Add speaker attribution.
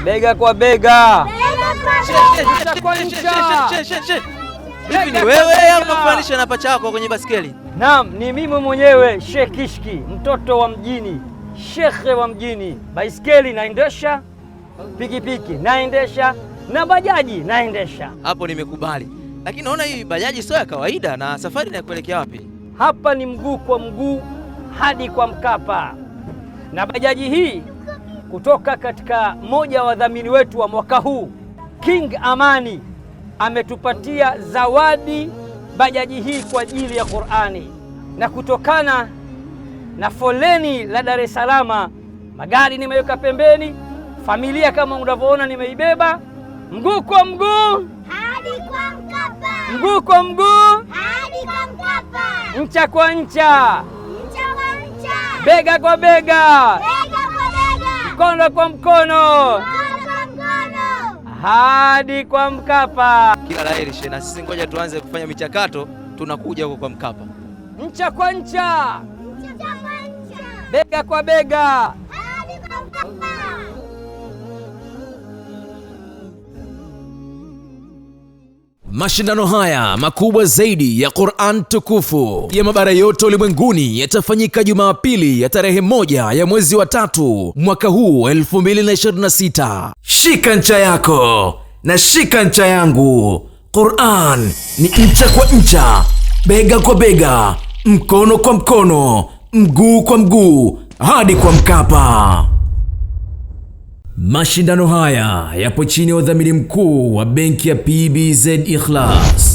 Speaker 1: Bega kwa bega.
Speaker 2: Hivi ni wewe au unafanisha na pacha yako kwenye baskeli?
Speaker 1: Naam, ni mimi mwenyewe Sheikh Kishki, mtoto wa mjini, shekhe wa mjini. Baiskeli naendesha, pikipiki naendesha, na bajaji naendesha.
Speaker 2: Hapo nimekubali. Lakini naona hii bajaji sio ya kawaida, na safari inakuelekea wapi?
Speaker 1: Hapa ni mguu kwa mguu hadi kwa Mkapa. Na bajaji hii kutoka katika moja wa wadhamini wetu wa mwaka huu, King Amani, ametupatia zawadi bajaji hii kwa ajili ya Qur'ani. Na kutokana na foleni la Dar es Salaam, magari nimeweka pembeni, familia kama unavyoona nimeibeba, mguu kwa mguu
Speaker 3: hadi kwa Mkapa,
Speaker 1: mguu kwa mguu
Speaker 3: hadi kwa Mkapa,
Speaker 1: ncha kwa ncha,
Speaker 3: ncha kwa ncha,
Speaker 1: bega kwa bega,
Speaker 3: bega kwa bega,
Speaker 1: mkono kwa mkono,
Speaker 3: mkono kwa mkono,
Speaker 1: hadi kwa Mkapa.
Speaker 2: Kila la heri shehe, na sisi ngoja tuanze kufanya michakato, tunakuja huko kwa Mkapa.
Speaker 1: Ncha kwa ncha,
Speaker 3: ncha kwa ncha,
Speaker 1: bega kwa bega.
Speaker 3: hadi kwa Mkapa.
Speaker 4: Mashindano haya makubwa zaidi ya Qur'an tukufu ya mabara yote ulimwenguni yatafanyika Jumapili ya tarehe 1 ya mwezi wa 3 mwaka huu 2026. Shika ncha yako na shika ncha yangu. Qur'an ni ncha kwa ncha, bega kwa bega, mkono kwa mkono, mguu kwa mguu, hadi kwa Mkapa. Mashindano haya yapo chini ya udhamini mkuu wa benki ya PBZ Ikhlas.